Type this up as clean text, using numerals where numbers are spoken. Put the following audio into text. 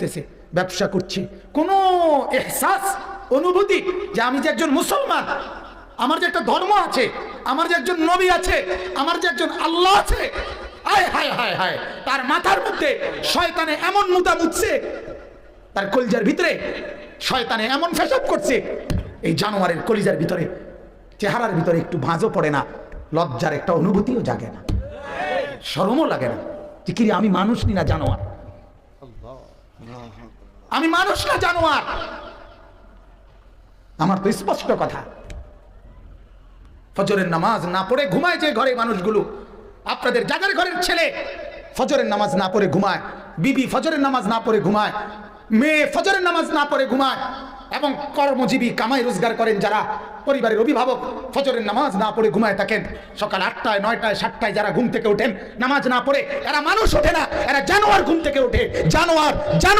করতেছে, ব্যবসা করছে, কোনো এহসাস অনুভূতি যে আমি যে একজন মুসলমান, আমার যে একটা ধর্ম আছে, আমার যে একজন নবী আছে, আমার যে একজন আল্লাহ আছে, হায় হায় হায় হায়, তার মাথার মধ্যে শয়তানে এমন মুতা মুতছে, তার কলিজার ভিতরে শয়তানে এমন ফেসাব করছে, এই জানোয়ারের কলিজার ভিতরে, চেহারার ভিতরে একটু ভাঁজও পড়ে না, লজ্জার একটা অনুভূতিও জাগে না, শরমও লাগে না যে কি আমি মানুষ নি না জানোয়ার, আমি মানুষ না জানোয়ার। আমার তো স্পষ্ট কথা, ফজরের নামাজ না পড়ে ঘুমায় যে ঘরে মানুষগুলো, আপনাদের যাদের ঘরের ছেলে ফজরের নামাজ না পড়ে ঘুমায়, বিবি ফজরের নামাজ না পড়ে ঘুমায়, মেয়ে ফজরের নামাজ না পড়ে ঘুমায়, এবং কর্মজীবী কামাই রোজগার করেন যারা, পরিবারের অভিভাবক ফজরের নামাজ না পড়ে ঘুমায় থাকেন, সকাল 8টায় 9টায় 7টায় যারা ঘুম থেকে ওঠেন নামাজ না পড়ে, এরা মানুষ ওঠে না, এরা জানোয়ার ঘুম থেকে ওঠে, জানোয়ার জানোয়ার।